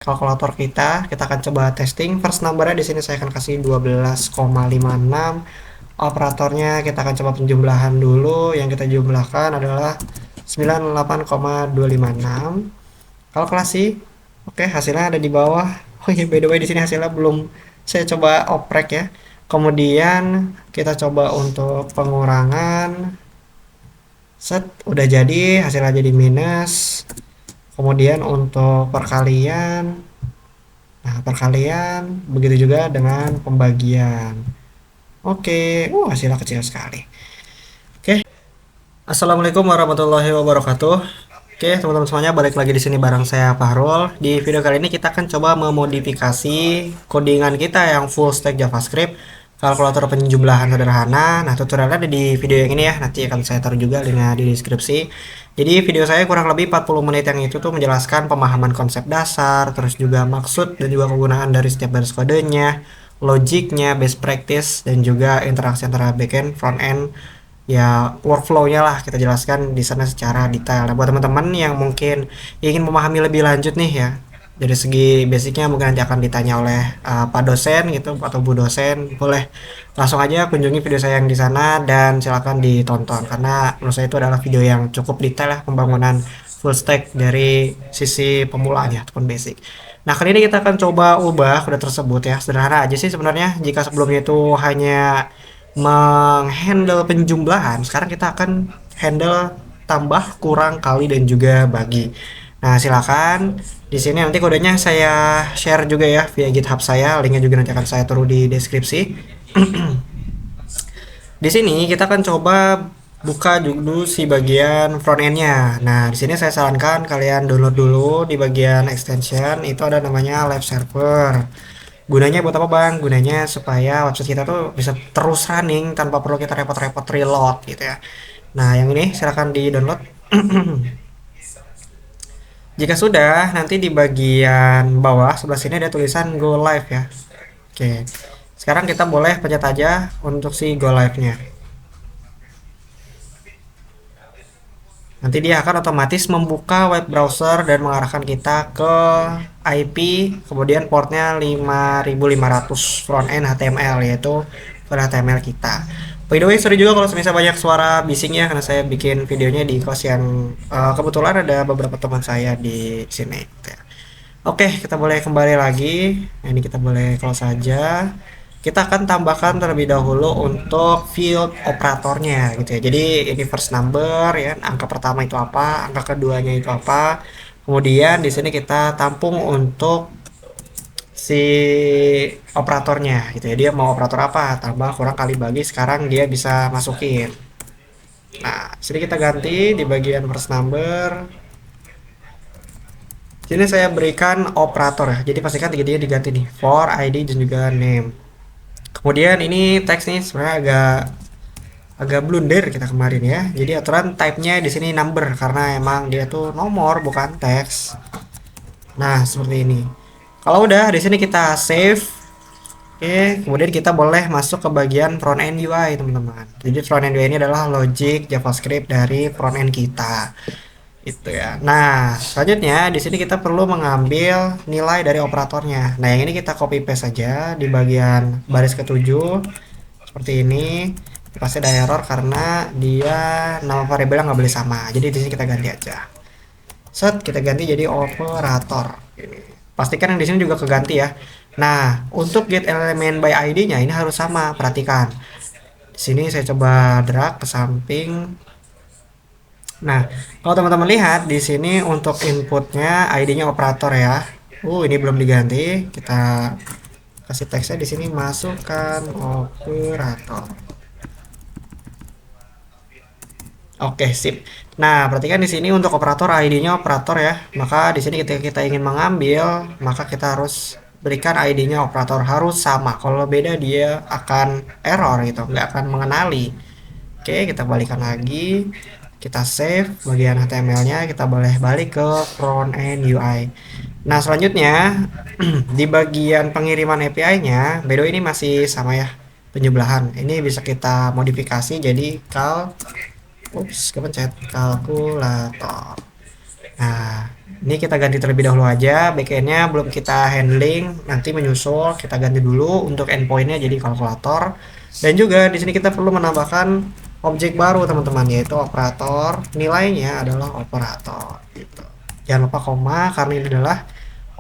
kalkulator kita akan coba testing. First numbernya di sini saya akan kasih 12,56. Operatornya kita akan coba penjumlahan dulu. Yang kita jumlahkan adalah 98,256. Kalkulasi. Oke, hasilnya ada di bawah. Oh iya, by the way di sini hasilnya belum saya coba oprek ya. Kemudian kita coba untuk pengurangan. Set, udah jadi, hasilnya jadi minus. Kemudian untuk perkalian. Nah, perkalian begitu juga dengan pembagian. Oke, hasilnya kecil sekali. Oke. Assalamualaikum warahmatullahi wabarakatuh. Oke, teman-teman semuanya, balik lagi di sini bareng saya Fahrul. Di video kali ini kita akan coba memodifikasi codingan kita yang full stack JavaScript, kalkulator penjumlahan sederhana. Nah, tutorialnya ada di video yang ini ya. Nanti akan saya taruh juga linknya di deskripsi. Jadi video saya kurang lebih 40 menit yang itu tuh menjelaskan pemahaman konsep dasar, terus juga maksud dan juga kegunaan dari setiap baris kodenya, logiknya, best practice, dan juga interaksi antara backend, frontend, ya workflow-nya lah kita jelaskan di sana secara detail. Nah, buat teman-teman yang mungkin ingin memahami lebih lanjut nih ya, dari segi basicnya mungkin nanti akan ditanya oleh Pak dosen gitu atau Bu dosen, boleh langsung aja kunjungi video saya yang di sana dan silakan ditonton karena menurut saya itu adalah video yang cukup detail ya pembangunan full stack dari sisi pemulanya ataupun basic. Nah, kali ini kita akan coba ubah kode tersebut ya. Sederhana aja sih sebenarnya. Jika sebelumnya itu hanya menghandle penjumlahan, sekarang kita akan handle tambah, kurang, kali, dan juga bagi. Nah, silakan di sini nanti kodenya saya share juga ya via GitHub saya, linknya juga nanti akan saya taruh di deskripsi. Di sini kita akan coba buka dulu si bagian front end-nya. Nah, di sini saya sarankan kalian download dulu di bagian extension itu ada namanya live server. Gunanya buat apa bang? Gunanya supaya website kita tuh bisa terus running tanpa perlu kita repot-repot reload gitu ya. Nah, yang ini silahkan di download. Jika sudah, nanti di bagian bawah sebelah sini ada tulisan go live ya. Oke, sekarang kita boleh pencet aja untuk si go live-nya. Nanti dia akan otomatis membuka web browser dan mengarahkan kita ke IP, kemudian portnya 5500 frontend HTML, yaitu file HTML kita. By the way, sorry juga kalau misalnya banyak suara bisingnya karena saya bikin videonya di kos yang kebetulan ada beberapa teman saya di sini. Oke, kita boleh kembali lagi. Nah, ini kita boleh close saja. Kita akan tambahkan terlebih dahulu untuk field operatornya gitu ya. Jadi ini first number ya, angka pertama itu apa, angka keduanya itu apa. Kemudian di sini kita tampung untuk si operatornya gitu ya. Dia mau operator apa? Tambah, kurang, kali, bagi. Sekarang dia bisa masukin. Nah, sini kita ganti di bagian first number. Sini saya berikan operator ya. Jadi pastikan tiga-tiganya diganti nih, for, ID, dan juga name. Kemudian ini teks nih sebenarnya agak blunder kita kemarin ya. Jadi aturan type-nya di sini number karena emang dia tuh nomor bukan teks. Nah, seperti ini. Kalau udah di sini kita save. Oke, kemudian kita boleh masuk ke bagian front end UI, teman-teman. Jadi front end UI ini adalah logic JavaScript dari front end kita. Itu ya. Nah, selanjutnya di sini kita perlu mengambil nilai dari operatornya. Nah, yang ini kita copy paste saja di bagian baris ketujuh seperti ini. Pasti ada error karena dia nama variabel nggak boleh sama. Jadi di sini kita ganti aja. Set, kita ganti jadi operator. Ini. Pastikan yang di sini juga keganti ya. Nah, untuk get element by ID-nya ini harus sama. Perhatikan. Di sini saya coba drag ke samping. Nah, kalau teman-teman lihat di sini untuk inputnya ID-nya operator ya. Ini belum diganti. Kita kasih teksnya di sini, masukkan operator. Oke, sip. Nah, perhatikan di sini untuk operator ID-nya operator ya. Maka di sini ketika kita ingin mengambil, maka kita harus berikan ID-nya operator harus sama. Kalau beda dia akan error gitu, nggak akan mengenali. Oke, kita balikan lagi. Kita save bagian HTML-nya, kita boleh balik ke front end UI. Nah, selanjutnya di bagian pengiriman API-nya, by the way ini masih sama ya, penjumlahan. Ini bisa kita modifikasi jadi kepencet kalkulator. Nah, Ini kita ganti terlebih dahulu aja, backendnya belum kita handling, nanti menyusul kita ganti dulu untuk endpointnya jadi kalkulator. Dan juga di sini kita perlu menambahkan objek baru teman-teman, yaitu operator. Nilainya adalah operator gitu. Jangan lupa koma karena ini adalah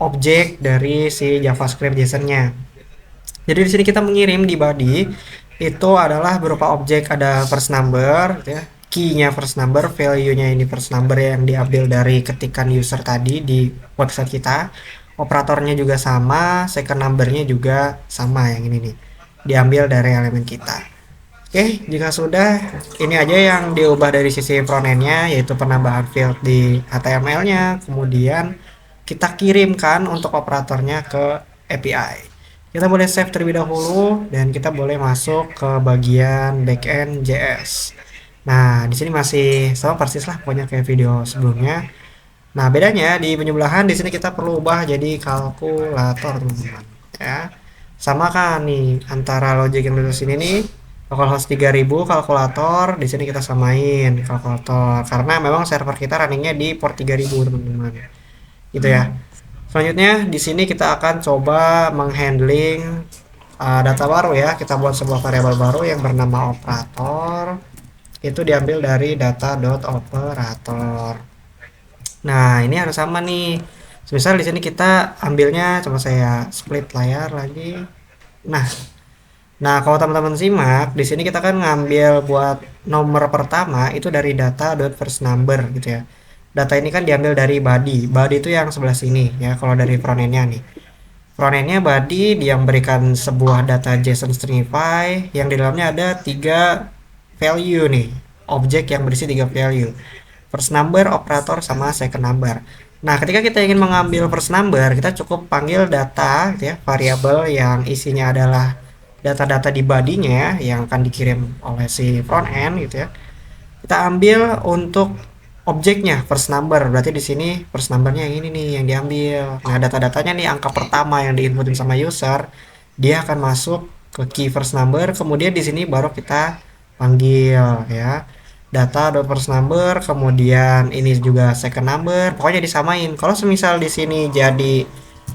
objek dari si JavaScript JSON-nya. Jadi di sini kita mengirim di body itu adalah berupa objek, ada first number gitu ya. Key-nya first number, value-nya ini first number yang diambil dari ketikan user tadi di website kita. Operatornya juga sama, second number-nya juga sama yang ini nih. Diambil dari elemen kita. Oke, jika sudah, ini aja yang diubah dari sisi front-end-nya, yaitu penambahan field di HTML-nya, kemudian kita kirimkan untuk operatornya ke API. Kita boleh save terlebih dahulu, dan kita boleh masuk ke bagian backend JS. Nah, di sini masih sama persis lah pokoknya kayak video sebelumnya. Nah, bedanya di penyebelahan di sini kita perlu ubah jadi kalkulator, teman-teman. Ya. Sama kan nih antara logic yang di sini nih, localhost 3000 kalkulator, di sini kita samain kalkulator karena memang server kita runningnya di port 3000, teman-teman. Gitu ya. Selanjutnya di sini kita akan coba menghandling data baru ya. Kita buat sebuah variabel baru yang bernama operator. Itu diambil dari data.operator. Nah, ini harus sama nih. Misal di sini kita ambilnya, coba saya split layar lagi. Nah, kalau teman-teman simak, di sini kita kan ngambil buat nomor pertama itu dari data.firstNumber gitu ya. Data ini kan diambil dari body. Body itu yang sebelah sini ya, kalau dari frontend-nya nih. Frontend-nya body, dia memberikan sebuah data JSON stringify yang di dalamnya ada 3 value nih, objek yang berisi 3 value, first number, operator, sama second number. Nah, ketika kita ingin mengambil first number, kita cukup panggil data gitu ya, variabel yang isinya adalah data-data di body-nya yang akan dikirim oleh si front end gitu ya. Kita ambil untuk objeknya first number, berarti di sini first numbernya yang ini nih yang diambil. Nah, data-datanya nih angka pertama yang diinputin sama user, dia akan masuk ke key first number, kemudian di sini baru kita panggil ya data.first number, kemudian ini juga second number, pokoknya disamain. Kalau semisal di sini jadi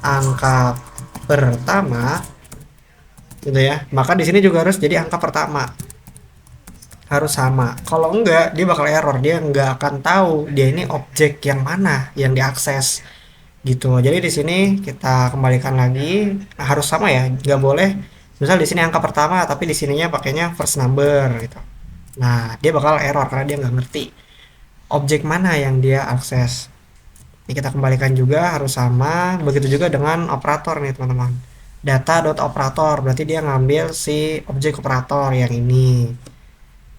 angka pertama gitu ya, maka di sini juga harus jadi angka pertama, harus sama. Kalau enggak, dia bakal error, dia nggak akan tahu dia ini objek yang mana yang diakses gitu. Jadi di sini kita kembalikan lagi, harus sama ya, nggak boleh misal di sini angka pertama tapi di sininya pakainya first number gitu. Nah, dia bakal error karena dia nggak ngerti objek mana yang dia akses. Ini kita kembalikan juga harus sama. Begitu juga dengan operator nih teman-teman. Data.operator berarti dia ngambil si objek operator yang ini.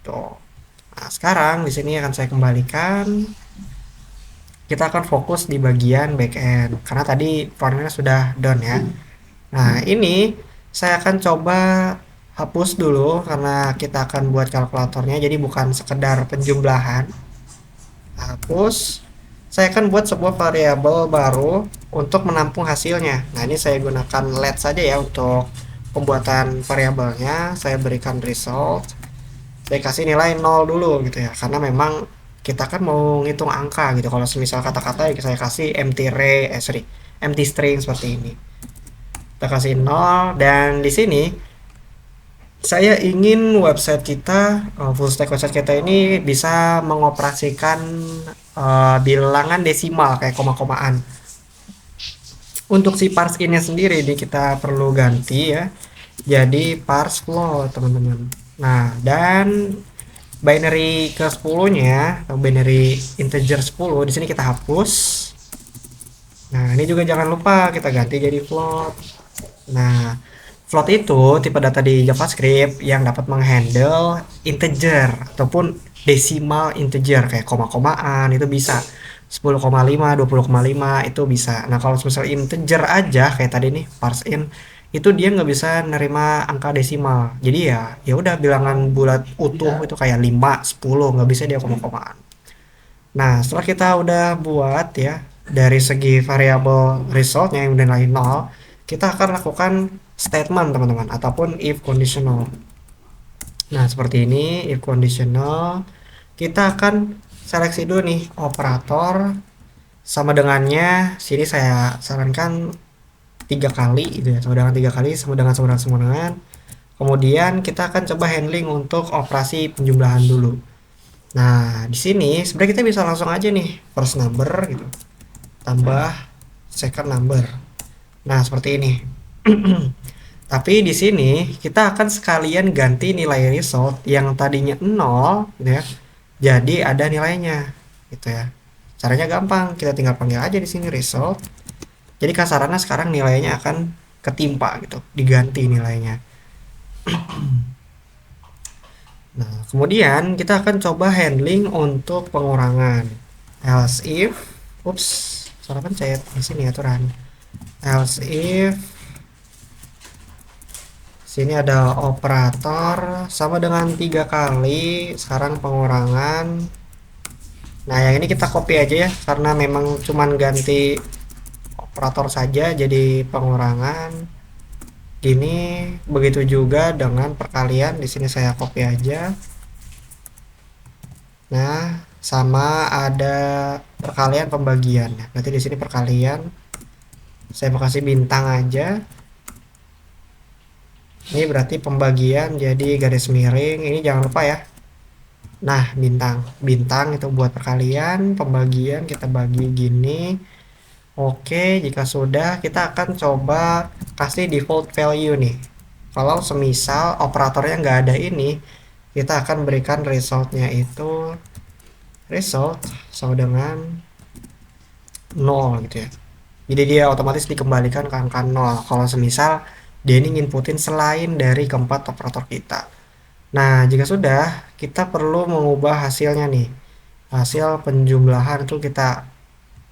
Tuh. Nah, sekarang di sini akan saya kembalikan. Kita akan fokus di bagian backend karena tadi frontend sudah done ya. Nah, ini saya akan coba hapus dulu karena kita akan buat kalkulatornya, jadi bukan sekedar penjumlahan. Hapus. Saya akan buat sebuah variabel baru untuk menampung hasilnya. Nah, ini saya gunakan let saja ya untuk pembuatan variabelnya. Saya berikan result. Saya kasih nilai 0 dulu gitu ya, karena memang kita kan mau ngitung angka gitu. Kalau semisal kata-kata ya saya kasih empty string seperti ini. Kita kasih 0, dan di sini saya ingin website kita, full stack website kita ini bisa mengoperasikan bilangan desimal kayak koma-komaan. Untuk si parse in-nya sendiri ini kita perlu ganti ya, jadi parse float teman-teman. Nah, dan binary ke 10-nya atau binary integer 10 di sini kita hapus. Nah, ini juga jangan lupa kita ganti jadi float. Nah, float itu tipe data di JavaScript yang dapat menghandle integer ataupun desimal integer kayak koma-komaan, itu bisa 10,5, 20,5 itu bisa. Nah, kalau misal integer aja kayak tadi nih parse in, itu dia nggak bisa nerima angka desimal. Jadi ya udah bilangan bulat utuh itu kayak 5, 10, nggak bisa dia koma-komaan. Nah, setelah kita udah buat ya dari segi variabel resultnya yang udah nilai 0, kita akan lakukan statement teman-teman ataupun if conditional. Nah, seperti ini if conditional. Kita akan seleksi dulu nih operator sama dengannya sini saya sarankan 3 kali gitu ya, sama dengan 3 kali, sama dengan. Kemudian kita akan coba handling untuk operasi penjumlahan dulu. Nah, di sini sebenarnya kita bisa langsung aja nih first number gitu tambah second number. Nah, seperti ini. Tapi di sini kita akan sekalian ganti nilai result yang tadinya 0 gitu ya. Jadi ada nilainya gitu ya. Caranya gampang, kita tinggal panggil aja di sini result. Jadi kasarannya sekarang nilainya akan ketimpa gitu, diganti nilainya. Nah, kemudian kita akan coba handling untuk pengurangan. Else if, ups, salah pencet di sini aturan. Else if sini ada operator sama dengan 3 kali, sekarang pengurangan. Nah, yang ini kita copy aja ya, karena memang cuman ganti operator saja jadi pengurangan. Gini, begitu juga dengan perkalian, di sini saya copy aja. Nah, sama ada perkalian pembagian. Berarti di sini perkalian. Saya mau kasih bintang aja. Ini berarti pembagian jadi garis miring. Ini jangan lupa ya. Nah, bintang. Bintang itu buat perkalian, pembagian kita bagi gini. Oke, jika sudah kita akan coba kasih default value nih. Kalau semisal operatornya nggak ada ini, kita akan berikan resultnya itu result sama dengan 0 gitu ya. Jadi dia otomatis dikembalikan ke angka 0 kalau semisal dia ini nginputin selain dari keempat operator kita. Nah, jika sudah, kita perlu mengubah hasilnya nih. Hasil penjumlahan itu kita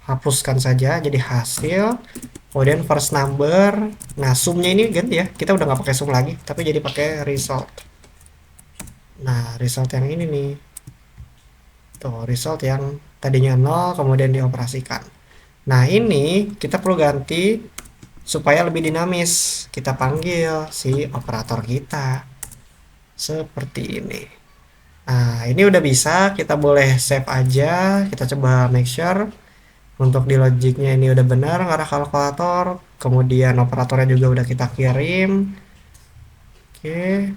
hapuskan saja jadi hasil, kemudian first number. Nah, sumnya ini ganti ya, kita udah nggak pakai sum lagi tapi jadi pakai result. Nah, result yang ini nih, tuh result yang tadinya 0 kemudian dioperasikan. Nah, ini kita perlu ganti supaya lebih dinamis. Kita panggil si operator kita seperti ini. Nah, ini udah bisa, kita boleh save aja. Kita coba make sure untuk di logiknya ini udah benar ngarah kalkulator. Kemudian operatornya juga udah kita kirim. Oke,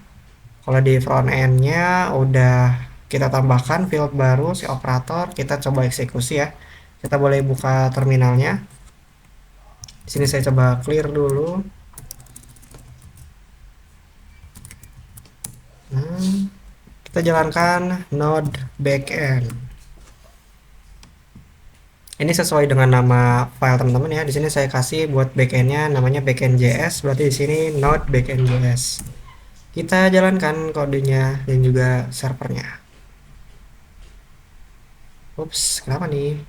kalau di front end-nya udah kita tambahkan field baru si operator. Kita coba eksekusi ya. Kita boleh buka terminalnya. Di sini saya coba clear dulu. Nah, kita jalankan node backend. Ini sesuai dengan nama file teman-teman ya. Di sini saya kasih buat backendnya namanya backend.js. Berarti di sini node backend.js. Kita jalankan kodenya dan juga servernya. Ups, kenapa nih?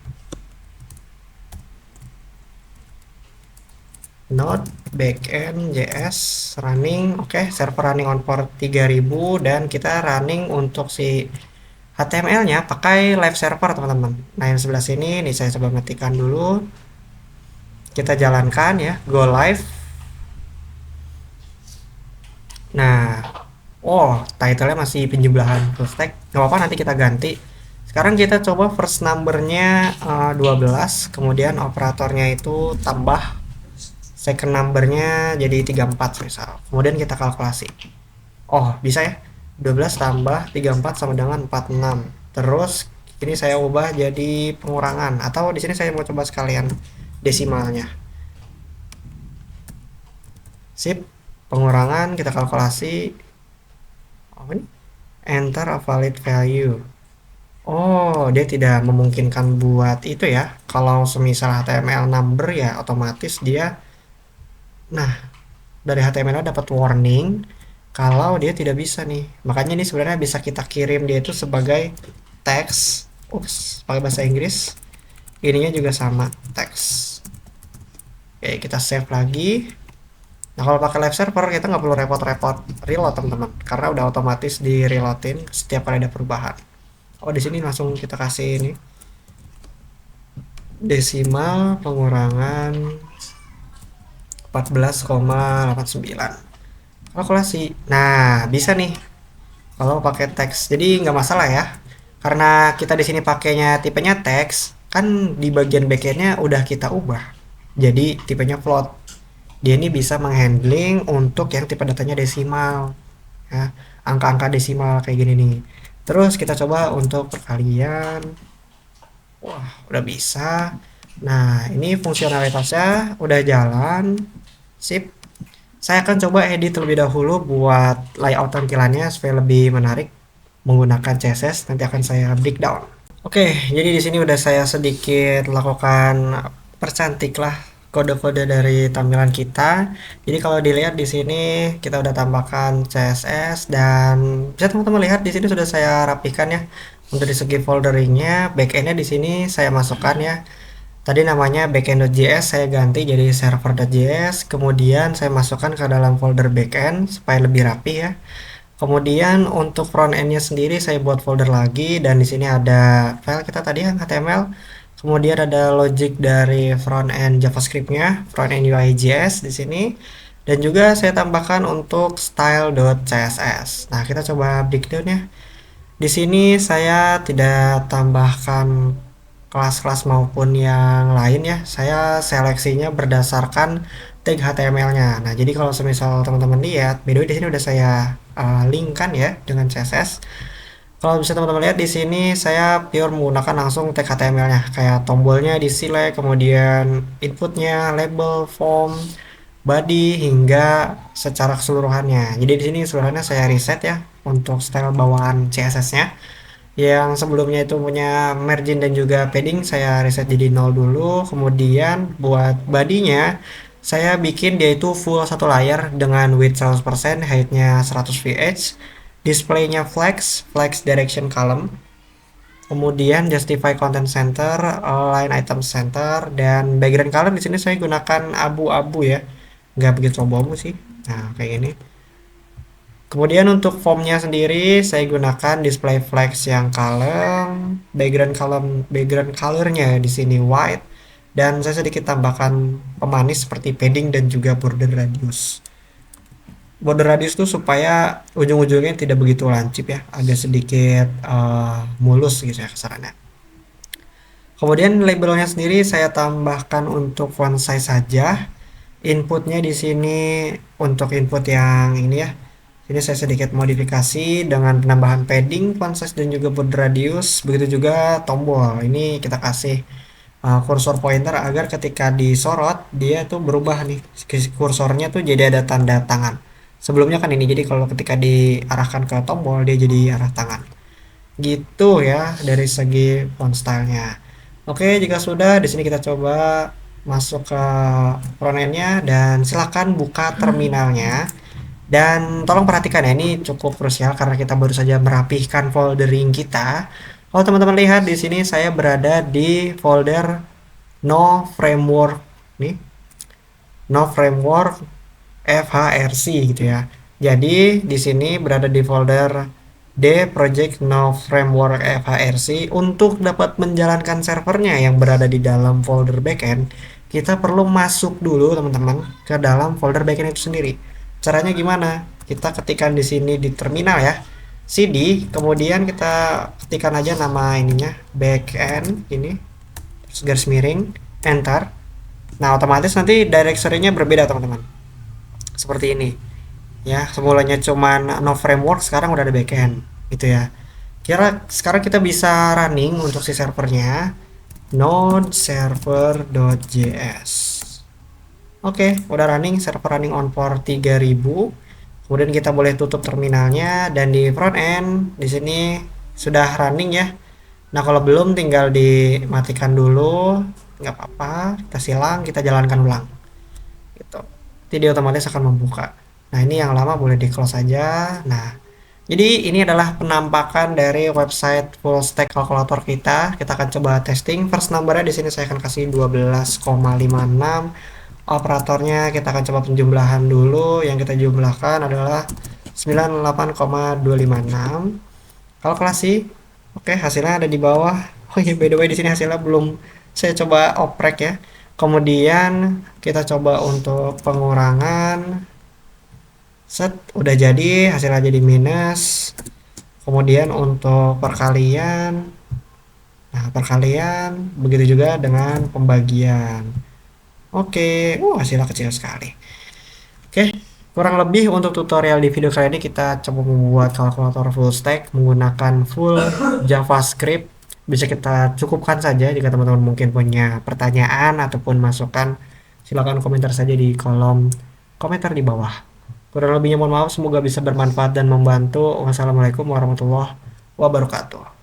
Node backend.js running. Oke, server running on port 3000 dan kita running untuk si HTML-nya pakai live server teman-teman. Nah, yang sebelah sini nih saya coba ngetikkan dulu. Kita jalankan ya, go live. Nah, oh, title-nya masih penjumlahan full stack. Gak apa-apa, nanti kita ganti. Sekarang kita coba first number-nya 12, kemudian operatornya itu tambah second number-nya jadi 34 misal. Kemudian kita kalkulasi. Oh, bisa ya. 12 tambah 34 sama dengan 46. Terus ini saya ubah jadi pengurangan atau di sini saya mau coba sekalian desimalnya. Sip. Pengurangan kita kalkulasi. Oh, ini enter a valid value. Oh, dia tidak memungkinkan buat itu ya. Kalau semisal HTML number ya otomatis dia, nah, dari HTML dapat warning kalau dia tidak bisa nih. Makanya ini sebenarnya bisa kita kirim dia itu sebagai teks. Ups, pakai bahasa Inggris. Ininya juga sama, teks. Oke, kita save lagi. Nah, kalau pakai live server kita nggak perlu repot-repot reload teman-teman, karena udah otomatis di reloadin setiap kali ada perubahan. Oh, di sini langsung kita kasih ini desimal pengurangan 14,89 kalkulasi. Nah, bisa nih kalau pakai teks. Jadi nggak masalah ya, karena kita di sini pakainya tipenya teks. kan di bagian backendnya udah kita ubah jadi tipenya float. Dia ini bisa menghandling untuk yang tipe datanya desimal, ya, angka-angka desimal kayak gini nih. Terus kita coba untuk perkalian. Wah, udah bisa. Nah, ini fungsionalitasnya udah jalan. Sip. Saya akan coba edit terlebih dahulu buat layout tampilannya supaya lebih menarik menggunakan CSS. Nanti akan saya breakdown. Oke, jadi di sini udah saya sedikit lakukan percantik lah kode-kode dari tampilan kita. Jadi kalau dilihat di sini kita udah tambahkan CSS dan bisa teman-teman lihat di sini sudah saya rapikan ya. Untuk di segi folderingnya, backendnya di sini saya masukkan ya. Tadi namanya backend.js saya ganti jadi server.js. Kemudian saya masukkan ke dalam folder backend supaya lebih rapi ya. Kemudian untuk front end-nya sendiri saya buat folder lagi dan di sini ada file kita tadi yang HTML. Kemudian ada logic dari front end JavaScript-nya, front end UI.js di sini. Dan juga saya tambahkan untuk style.css. Nah, kita coba breakdown ya. Di sini saya tidak tambahkan kelas-kelas maupun yang lain ya. Saya seleksinya berdasarkan tag HTML-nya. Nah, jadi kalau semisal teman-teman lihat, by the way di sini udah saya linkkan ya dengan CSS. Kalau bisa teman-teman lihat di sini saya pure menggunakan langsung tag HTML-nya, kayak tombolnya di select, kemudian inputnya, label, form, body hingga secara keseluruhannya. Jadi di sini seluruhannya saya reset ya untuk style bawaan CSS-nya. Yang sebelumnya itu punya margin dan juga padding saya reset jadi 0 dulu. Kemudian buat bodinya saya bikin dia itu full satu layar dengan width 100%, height-nya 100 VH, displaynya flex direction column, kemudian justify content center, align item center, dan background color di sini saya gunakan abu-abu ya, nggak begitu abu-abu sih. Nah kayak gini. Kemudian untuk formnya sendiri saya gunakan display flex yang kalem, background colornya di sini white, dan saya sedikit tambahkan pemanis seperti padding dan juga border radius. Border radius itu supaya ujung-ujungnya tidak begitu lancip ya, agak sedikit mulus gitu ya kasarannya. Kemudian labelnya sendiri saya tambahkan untuk font size saja. Inputnya di sini untuk input yang ini ya. Ini saya sedikit modifikasi dengan penambahan padding, font size dan juga border radius. Begitu juga tombol. Ini kita kasih kursor pointer agar ketika disorot dia tuh berubah nih. Kursornya tuh jadi ada tanda tangan. Sebelumnya kan ini, jadi kalau ketika diarahkan ke tombol dia jadi arah tangan. Gitu ya dari segi font stylenya. Oke, jika sudah di sini kita coba masuk ke front end-nya dan silakan buka terminalnya. Dan tolong perhatikan ya, ini cukup krusial karena kita baru saja merapihkan foldering kita. Kalau teman-teman lihat di sini saya berada di folder no framework nih. No framework FHRC gitu ya. Jadi di sini berada di folder D project no framework FHRC. Untuk dapat menjalankan servernya yang berada di dalam folder backend, kita perlu masuk dulu teman-teman ke dalam folder backend itu sendiri. Caranya gimana? Kita ketikkan di sini di terminal ya, cd, kemudian kita ketikkan aja nama ininya backend ini, terus garis miring, enter. Nah otomatis nanti directory-nya berbeda teman-teman, seperti ini ya. Semulanya cuman no framework, sekarang udah ada backend gitu ya. Kira sekarang kita bisa running untuk si servernya node server.js. Oke, udah running, server running on port 3000. Kemudian kita boleh tutup terminalnya dan di front end di sini sudah running ya. Nah, kalau belum tinggal dimatikan dulu, nggak apa-apa, kita silang, kita jalankan ulang. Gitu. Jadi otomatis akan membuka. Nah, ini yang lama boleh di close aja. Nah, jadi ini adalah penampakan dari website full stack kalkulator kita. Kita akan coba testing. First numbernya di sini saya akan kasih 12,56. Operatornya kita akan coba penjumlahan dulu. Yang kita jumlahkan adalah 98,256. Kalkulasi. Oke, hasilnya ada di bawah. Oh iya, by the way di sini hasilnya belum saya coba oprek ya. Kemudian kita coba untuk pengurangan. Set, udah jadi, hasilnya jadi minus. Kemudian untuk perkalian Nah, perkalian, begitu juga dengan pembagian. Oke, hasilnya kecil sekali. Oke, kurang lebih untuk tutorial di video kali ini kita coba membuat kalkulator full stack menggunakan full JavaScript. Bisa kita cukupkan saja jika teman-teman mungkin punya pertanyaan ataupun masukan. Silakan komentar saja di kolom komentar di bawah. Kurang lebihnya mohon maaf, semoga bisa bermanfaat dan membantu. Wassalamualaikum warahmatullahi wabarakatuh.